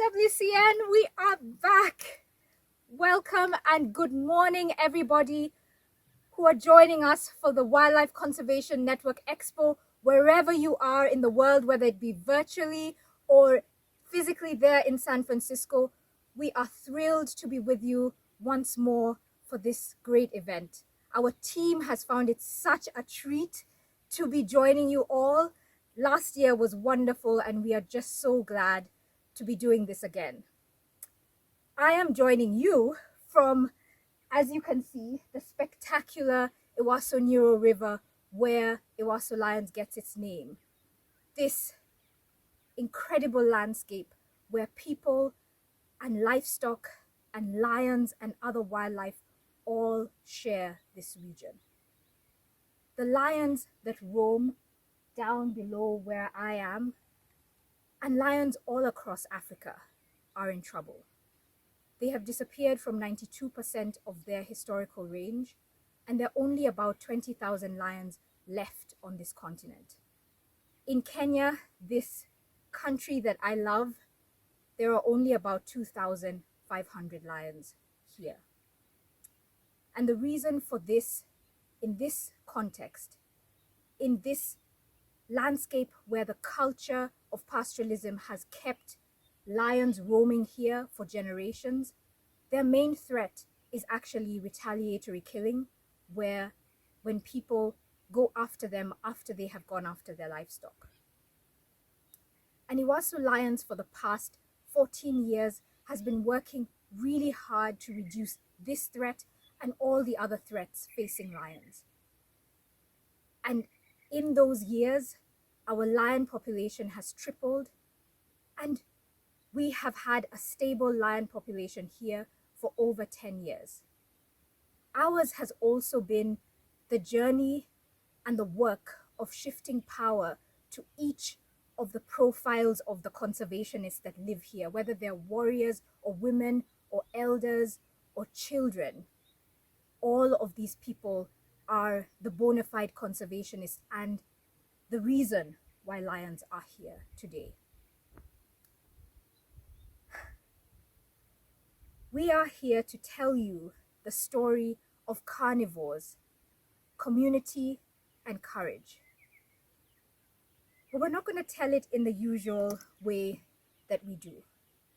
WCN, we are back. Welcome and good morning, everybody who are joining us for the Wildlife Conservation Network Expo, wherever you are in the world, whether it be virtually or physically there in San Francisco. We are thrilled to be with you once more for this great event. Our team has found it such a treat to be joining you all. Last year was wonderful, and we are just so glad to be doing this again. I am joining you from, as you can see, the spectacular Ewaso River, where Ewaso Lions gets its name. This incredible landscape where people and livestock and lions and other wildlife all share this region. The lions that roam down below where I am, and lions all across Africa, are in trouble. They have disappeared from 92% of their historical range, and there are only about 20,000 lions left on this continent. In Kenya, this country that I love, there are only about 2,500 lions here. And the reason for this, in this context, in this landscape where the culture of pastoralism has kept lions roaming here for generations, their main threat is actually retaliatory killing, where when people go after them after they have gone after their livestock. And Ewaso Lions for the past 14 years has been working really hard to reduce this threat and all the other threats facing lions. And in those years, our lion population has tripled, and we have had a stable lion population here for over 10 years. Ours has also been the journey and the work of shifting power to each of the profiles of the conservationists that live here, whether they're warriors or women or elders or children. All of these people are the bona fide conservationists and the reason why lions are here today. We are here to tell you the story of carnivores, community, and courage. But we're not going to tell it in the usual way that we do.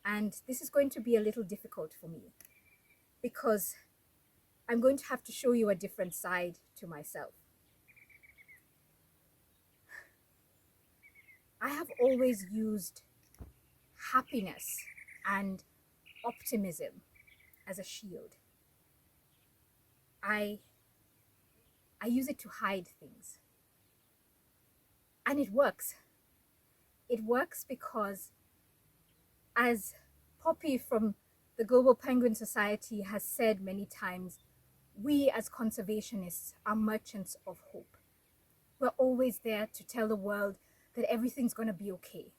And this is going to be a little difficult for me because I'm going to have to show you a different side to myself. I have always used happiness and optimism as a shield. I use it to hide things. And it works. It works because, as Poppy from the Global Penguin Society has said many times, we as conservationists are merchants of hope. We're always there to tell the world that everything's going to be okay.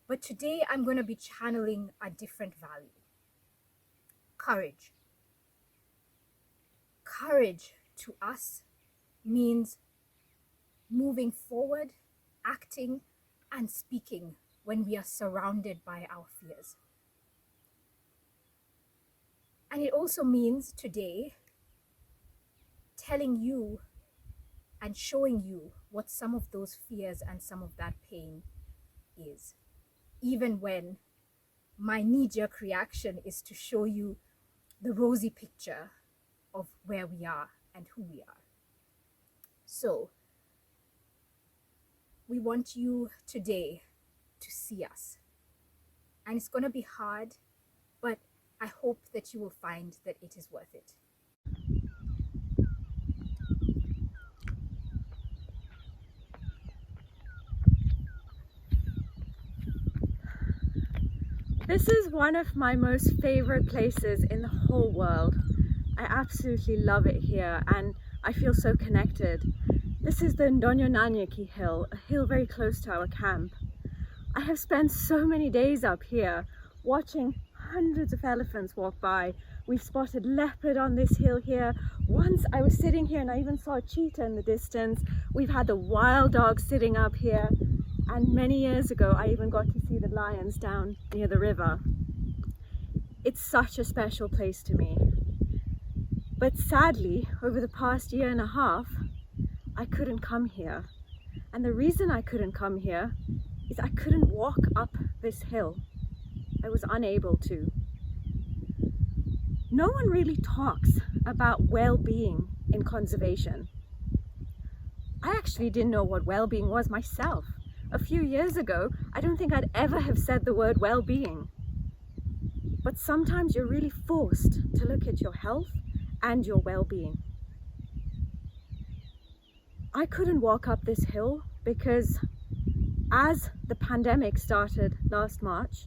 But today I'm going to be channeling a different value. Courage. Courage to us means moving forward, acting, and speaking when we are surrounded by our fears. And it also means today telling you and showing you what some of those fears and some of that pain is. Even when my knee-jerk reaction is to show you the rosy picture of where we are and who we are. So, we want you today to see us. And it's going to be hard, but I hope that you will find that it is worth it. This is one of my most favorite places in the whole world. I absolutely love it here and I feel so connected. This is the Ndonyonanyeki Hill, a hill very close to our camp. I have spent so many days up here watching hundreds of elephants walk by. We've spotted leopard on this hill here. Once I was sitting here and I even saw a cheetah in the distance. We've had the wild dogs sitting up here. And many years ago, I even got to see the painted lions down near the river. It's such a special place to me. But sadly, over the past year and a half, I couldn't come here. And the reason I couldn't come here is I couldn't walk up this hill. I was unable to. No one really talks about well-being in conservation. I actually didn't know what well-being was myself. A few years ago, I don't think I'd ever have said the word well-being. But sometimes you're really forced to look at your health and your well-being. I couldn't walk up this hill because as the pandemic started last March,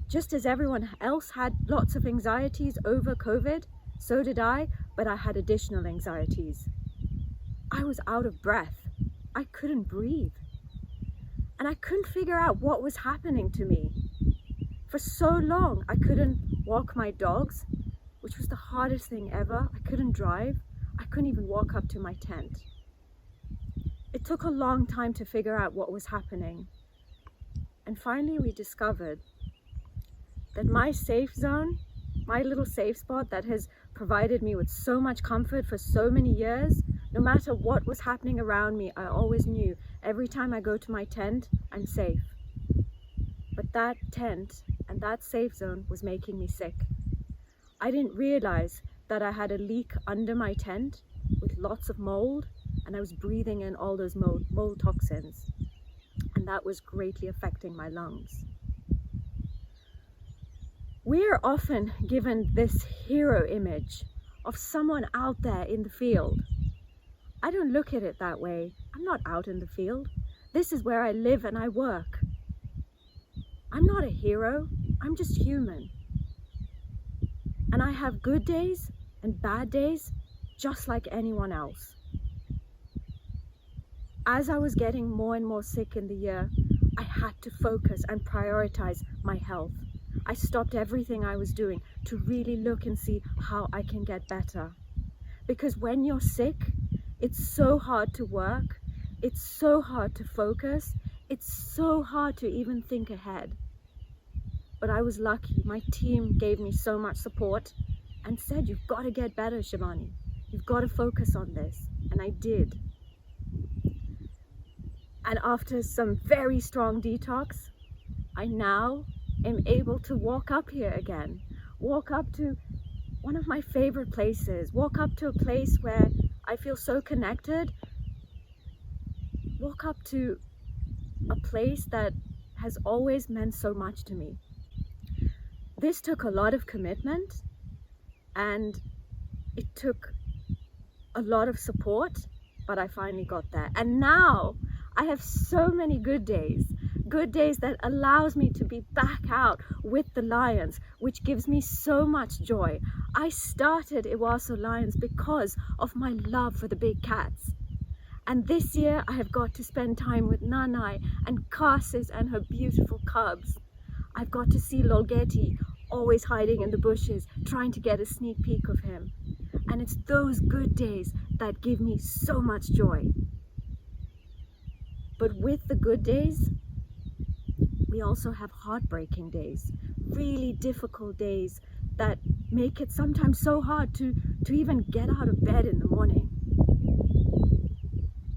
just as everyone else had lots of anxieties over COVID, so did I, but I had additional anxieties. I was out of breath. I couldn't breathe. And I couldn't figure out what was happening to me. For so long, I couldn't walk my dogs, which was the hardest thing ever. I couldn't drive. I couldn't even walk up to my tent. It took a long time to figure out what was happening. And finally, we discovered that my safe zone, my little safe spot that has provided me with so much comfort for so many years, no matter what was happening around me, I always knew every time I go to my tent, I'm safe. But that tent and that safe zone was making me sick. I didn't realize that I had a leak under my tent with lots of mold, and I was breathing in all those mold toxins, and that was greatly affecting my lungs. We're often given this hero image of someone out there in the field. I don't look at it that way. I'm not out in the field. This is where I live and I work. I'm not a hero. I'm just human. And I have good days and bad days just like anyone else. As I was getting more and more sick in the year, I had to focus and prioritize my health. I stopped everything I was doing to really look and see how I can get better. Because when you're sick, it's so hard to work, it's so hard to focus, it's so hard to even think ahead. But I was lucky. My team gave me so much support and said, you've got to get better, Shivani. You've got to focus on this. And I did. And after some very strong detox, I now am able to walk up here again. Walk up to one of my favorite places. Walk up to a place where I feel so connected. Walk up to a place that has always meant so much to me. This took a lot of commitment, and it took a lot of support, but I finally got there. And now I have so many good days that allows me to be back out with the lions, which gives me so much joy. I started Ewaso Lions because of my love for the big cats. And this year I have got to spend time with Nanai and Karsis and her beautiful cubs. I've got to see Lolgeti always hiding in the bushes, trying to get a sneak peek of him. And it's those good days that give me so much joy. But with the good days, we also have heartbreaking days, really difficult days that make it sometimes so hard to even get out of bed in the morning.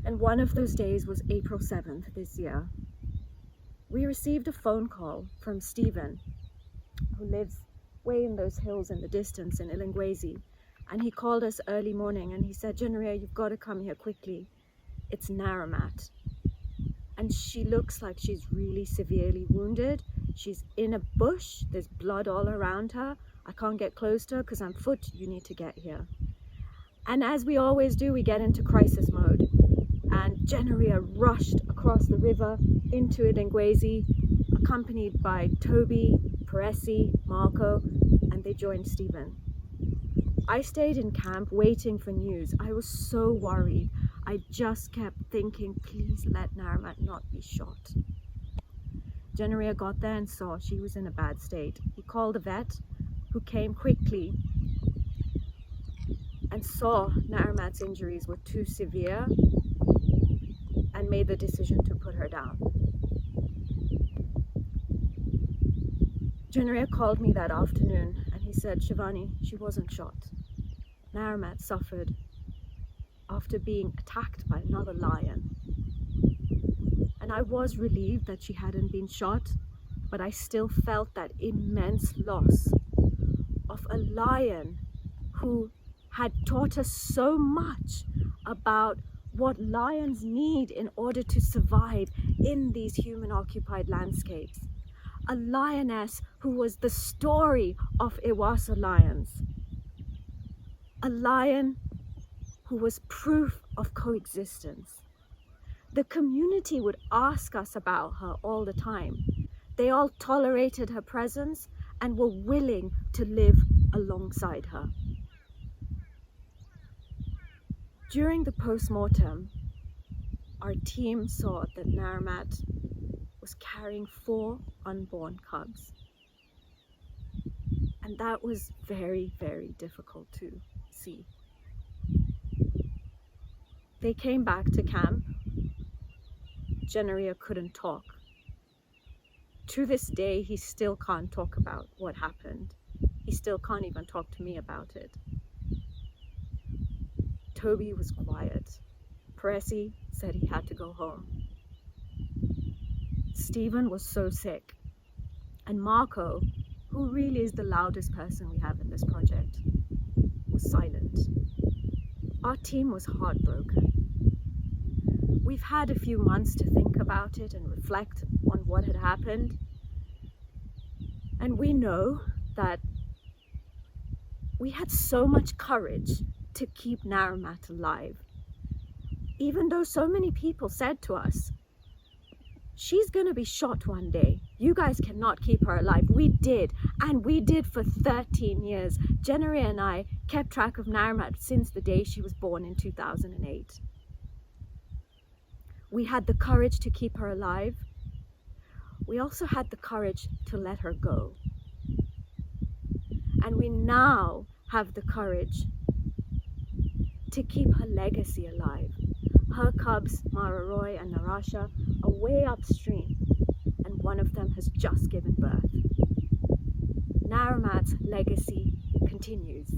And one of those days was April 7th this year. We received a phone call from Stephen, who lives way in those hills in the distance in Ilangwezi. And he called us early morning and he said, Janaria, you've got to come here quickly. It's Naramat. And she looks like she's really severely wounded. She's in a bush. There's blood all around her. I can't get close to her because I'm foot. You need to get here. And as we always do, we get into crisis mode. And Janaria rushed across the river into Ilangwezi, accompanied by Toby, Peresi, Marco, and they joined Stephen. I stayed in camp waiting for news. I was so worried. I just kept thinking, please let Naramat not be shot. Janaria got there and saw she was in a bad state. He called a vet who came quickly and saw Naramat's injuries were too severe and made the decision to put her down. General called me that afternoon and he said, Shivani, she wasn't shot. Naramat suffered after being attacked by another lion. And I was relieved that she hadn't been shot, but I still felt that immense loss of a lion who had taught us so much about what lions need in order to survive in these human-occupied landscapes. A lioness who was the story of Ewaso lions. A lion who was proof of coexistence. The community would ask us about her all the time. They all tolerated her presence and were willing to live alongside her. During the post-mortem, our team saw that Naramat was carrying 4 unborn cubs. And that was very, very difficult to see. They came back to camp. Generia couldn't talk. To this day, he still can't talk about what happened. He still can't even talk to me about it. Toby was quiet. Peresi said he had to go home. Stephen was so sick. And Marco, who really is the loudest person we have in this project, was silent. Our team was heartbroken. We've had a few months to think about it and reflect on what had happened. And we know that we had so much courage to keep Naramat alive. Even though so many people said to us, she's gonna be shot one day. You guys cannot keep her alive. We did, and we did for 13 years. Jennery and I kept track of Naramat since the day she was born in 2008. We had the courage to keep her alive. We also had the courage to let her go. And we now have the courage to keep her legacy alive. Her cubs, Mararoy and Narasha, are way upstream, and one of them has just given birth. Naramat's legacy continues.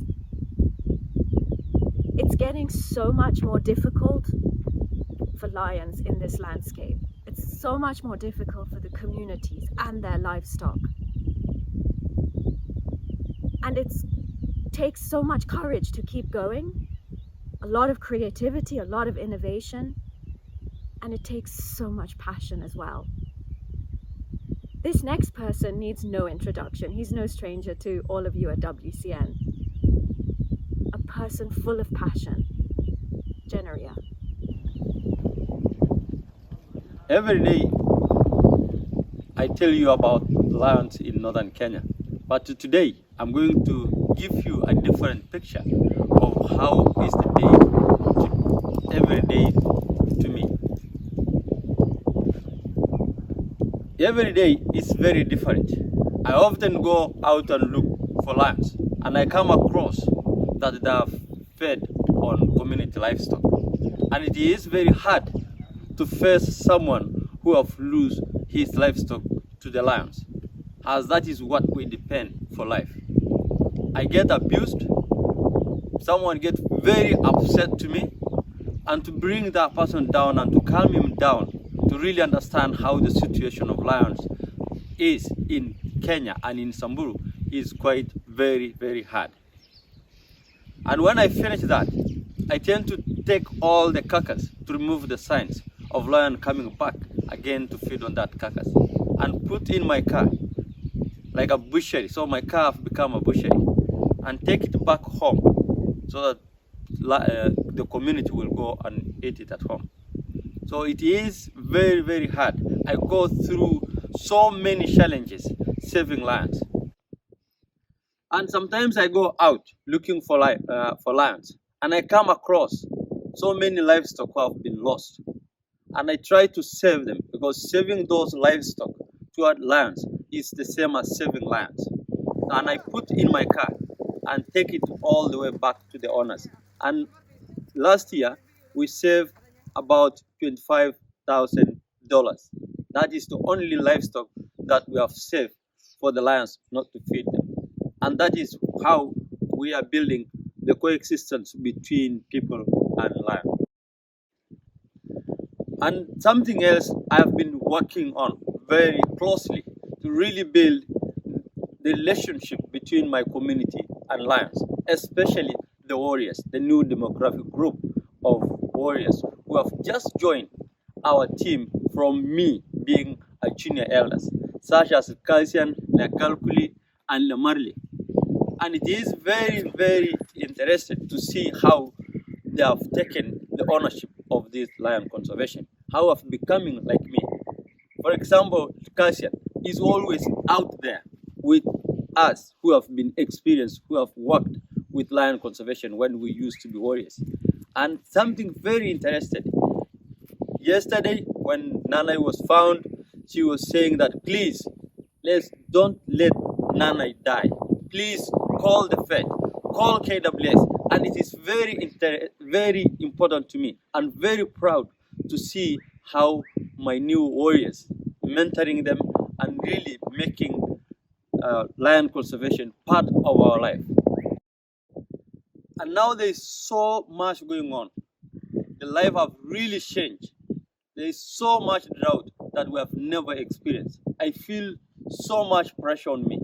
It's getting so much more difficult for lions in this landscape. It's so much more difficult for the communities and their livestock. And it takes so much courage to keep going, a lot of creativity, a lot of innovation, and it takes so much passion as well. This next person needs no introduction. He's no stranger to all of you at WCN. A person full of passion, Generia. Every day I tell you about lions in northern Kenya, but today I'm going to give you a different picture of how is the day every day to me. Every day is very different. I often go out and look for lions, and I come across that they are fed on community livestock, and it is very hard to face someone who have lose his livestock to the lions, as that is what we depend for life. I get abused, someone gets very upset to me, and to bring that person down and to calm him down, to really understand how the situation of lions is in Kenya and in Samburu is quite very, very hard. And when I finish that, I tend to take all the carcass to remove the signs of lion coming back again to feed on that carcass and put in my car like a butchery. So my car have become a butchery, and take it back home so that the community will go and eat it at home. So it is very, very hard. I go through so many challenges saving lions. And sometimes I go out looking for lions, and I come across so many livestock who have been lost. And I try to save them, because saving those livestock toward lions is the same as saving lions. And I put in my car and take it all the way back to the owners. And last year, we saved about $25,000. That is the only livestock that we have saved for the lions, not to feed them. And that is how we are building the coexistence between people and lion. And something else I have been working on very closely to really build the relationship between my community and lions, especially the warriors, the new demographic group of warriors who have just joined our team from me being a junior elders, such as Calcian, Lekalkuli, and Lemarli. And it is very, very interesting to see how they have taken the ownership of this lion conservation, how have becoming like me. For example, Calcian is always out there with us who have been experienced, who have worked with lion conservation when we used to be warriors. And something very interesting, yesterday when Nanai was found, she was saying that please, don't let Nanai die. Please call the Fed, call KWS. And it is very important to me and very proud to see how my new warriors, mentoring them and really making lion conservation part of our life. And now there is so much going on. The life have really changed. There is so much drought that we have never experienced. I feel so much pressure on me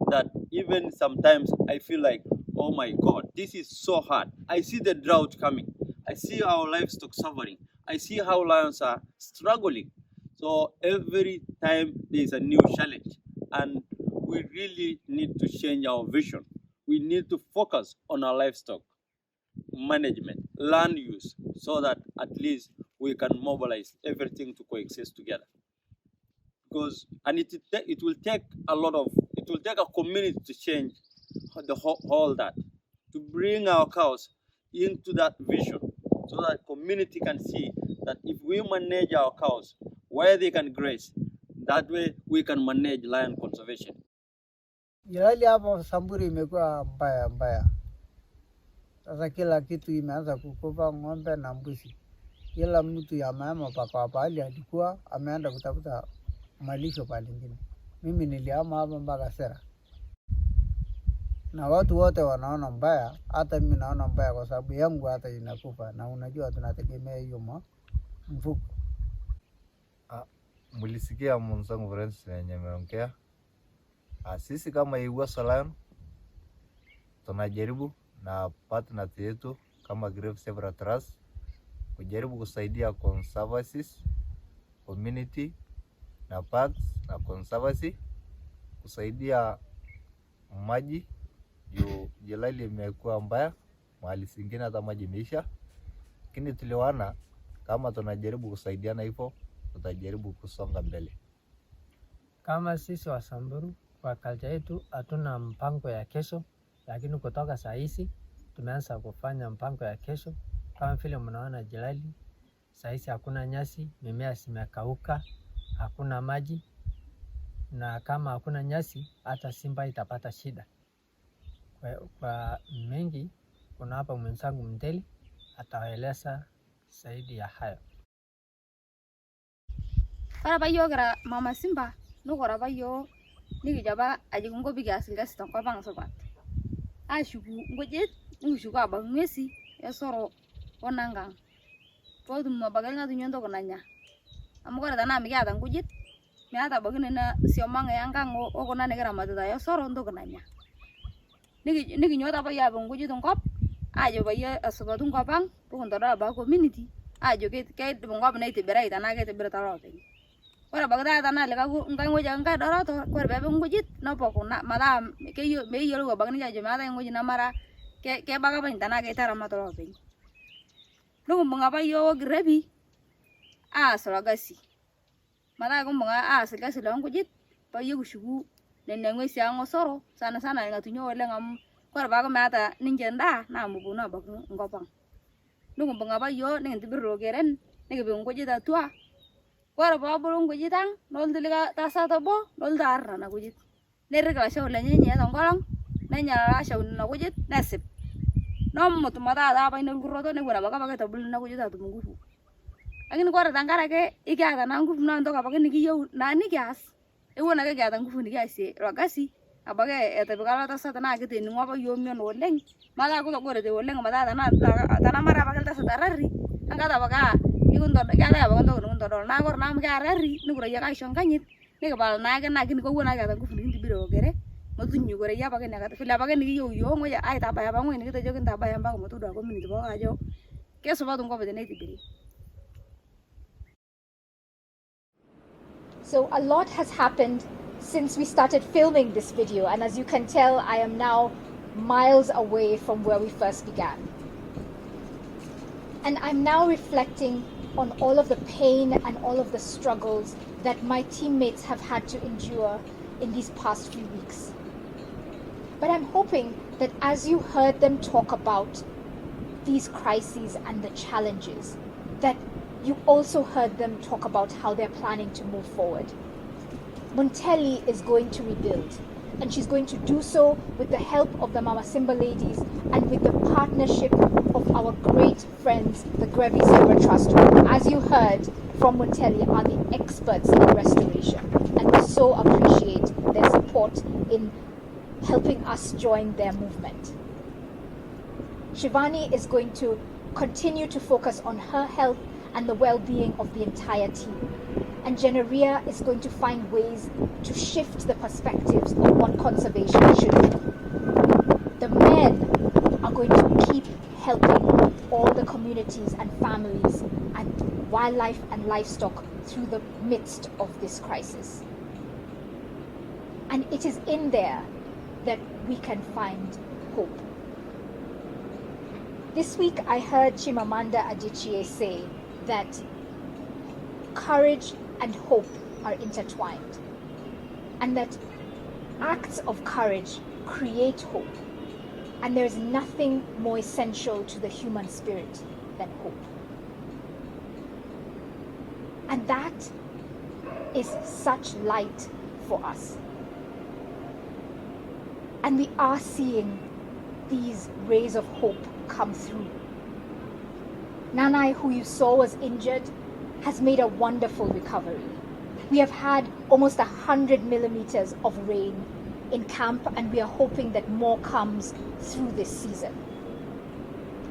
that even sometimes I feel like, oh my God, this is so hard. I see the drought coming. I see our livestock suffering. I see how lions are struggling. So every time there is a new challenge, and we really need to change our vision. We need to focus on our livestock management, land use, so that at least we can mobilize everything to coexist together. Because it will take a community to change the whole that, to bring our cows into that vision, so that community can see that if we manage our cows where they can graze, that way we can manage lion conservation. Jirali hapa Samburu imekuwa mbaya. Sasa kila kitu imeanza kukufa, ng'ombe na mbuzi. Kila mtu ya mama paka pahali alikuwa ameenda kutafuta malisho pale nyingine. Mimi nilihama hapa mpaka Sera. Na watu wote wanaona mbaya, hata mimi naona mbaya kwa sababu yangu hata inakufa, na unajua tunategemea hiyo mfuko. Mulisikia mwenzangu Friends yenye ameongea. Sisi kama Ewaso Lion tunajaribu na partner yetu kama Grave Saver Trust kujaribu kusaidia conservancies, community na parks na conservancy, kusaidia maji juu jelali imekuwa mbaya, mahali zingine hata maji imeisha. Lakini tuliona kama tunajaribu kusaidiana hivyo, tutajaribu kusonga mbele. Kama sisi wa Samburu kwa culture yetu hatuna mpango ya kesho, lakini kutoka saa hizi tumeanza kufanya mpango ya kesho. Kama vile mnaona Jelali, saa hizi hakuna nyasi, mimea zimekauka, hakuna maji, na kama hakuna nyasi hata simba itapata shida. Kwa mengi kuna hapa mwenzangu Mteli ataeleza zaidi ya hayo. Para bayo kira mama simba nukora bayo nikijaba ajikungo bigasinga sitangko bang sobat. Ashuku ngojet nushuku abang ngesi esoro onangang. Todo mabagal nga tunyondo konanya. Amukora dana miga dan ngojet miata bagine na siomanga yangang o konane kira matuda esoro ndo konanya. Niki nyota bayo abang ngojet ngop ajo bayo asobatun kopang pukundora ba community ajo ke bongop na itibera itana ke itibera tarote. Ora bagda tana lega ngai ngoja ngai doroto kor bebe ngojit no poko na mala ke yo me yo lo bagni jaje mala ngoji na mara ke baga ban tana ke tara matoro pe no mbanga yo grebi solo gasi mala mbanga gasi lo ngojit pa yo shugu nene ngwesi angosoro sana ngatunyo wele ngam kor baga mata ninjenda na mubu na bagu ngopang no mbanga yo nen tibiro geren ne be ngojit atwa Kora babulung kujitang, nol tiliga tasa tobo, nol darna na kujit. Nerga syaw lenye tongkolong, nenya syaw na kujit nasib. Nom mutumata ada apa inol kuroto ne guna baka baka tabul na kujit atu mungufu. Angin kora tangkara ke ikia ta nanguf na ntoka baka nikiyo na nikias. ewuon ake kiata nguvu nikiasie ilo kasi abaki etipika ilo tasat naa kitining'o apa yiok mion oleng metaa kitogorote oleng metaa tanamara apake iltasat arari enkata apake keetae apake entoki nikintodol naa ore naa amu kiara arari nikipuoyie ake aisho enkanyit nikipal naake naa kowuon ake kiata nguvu nikintibire okere metunyukore yie apake inakata vile apake nikiyieu yiok ng'oja aitabaya apa ng'oji nikitejo kintabaya mpaka metodua community pookin ajo kesupatu enkop teneitibiri. So a lot has happened since we started filming this video, and as you can tell, I am now miles away from where we first began. And I'm now reflecting on all of the pain and all of the struggles that my teammates have had to endure in these past few weeks. But I'm hoping that as you heard them talk about these crises and the challenges, that you also heard them talk about how they're planning to move forward. Montelli is going to rebuild, and she's going to do so with the help of the Mama Simba ladies and with the partnership of our great friends, the Grevi Zebra Trust, who, as you heard from Montelli, are the experts in restoration, and we so appreciate their support in helping us join their movement. Shivani is going to continue to focus on her health and the well-being of the entire team. And Jenaria is going to find ways to shift the perspectives of what conservation should be. The men are going to keep helping all the communities and families and wildlife and livestock through the midst of this crisis. And it is in there that we can find hope. This week I heard Chimamanda Adichie say that courage and hope are intertwined, and that acts of courage create hope, and there is nothing more essential to the human spirit than hope. And that is such light for us. And we are seeing these rays of hope come through. Nanai, who you saw was injured, has made a wonderful recovery. We have had almost 100 millimeters of rain in camp, and we are hoping that more comes through this season.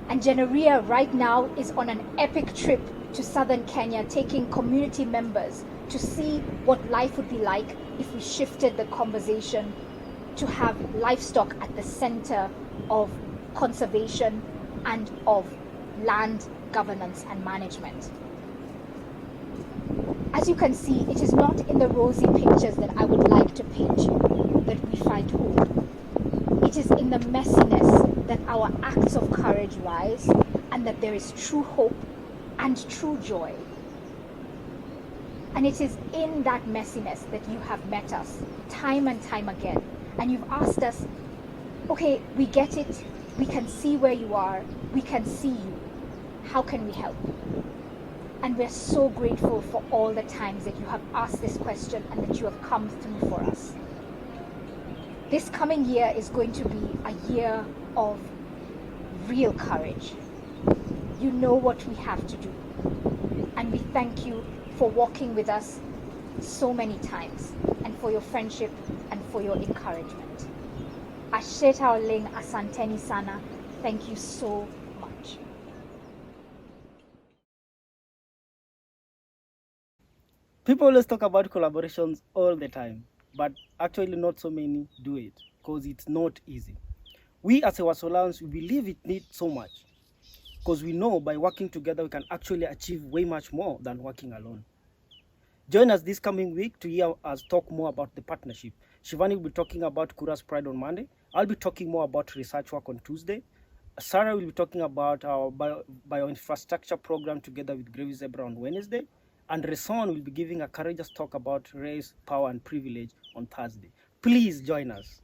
And Jenaria right now is on an epic trip to southern Kenya, taking community members to see what life would be like if we shifted the conversation to have livestock at the center of conservation and of land governance and management. As you can see, it is not in the rosy pictures that I would like to paint you that we find hope. It is in the messiness that our acts of courage rise, and that there is true hope and true joy. And it is in that messiness that you have met us time and time again. And you've asked us, okay, we get it, we can see where you are, we can see you. How can we help? And we're so grateful for all the times that you have asked this question and that you have come through for us. This coming year is going to be a year of real courage. You know what we have to do. And we thank you for walking with us so many times, and for your friendship and for your encouragement. Asheta Oleng, asanteni sana. Thank you so much. People always talk about collaborations all the time, but actually not so many do it because it's not easy. We as Ewasolans, we believe it needs so much because we know by working together we can actually achieve way much more than working alone. Join us this coming week to hear us talk more about the partnership. Shivani will be talking about Kura's Pride on Monday. I'll be talking more about research work on Tuesday. Sarah will be talking about our bioinfrastructure program together with Grevi Zebra on Wednesday. And Reson will be giving a courageous talk about race, power, and privilege on Thursday. Please join us.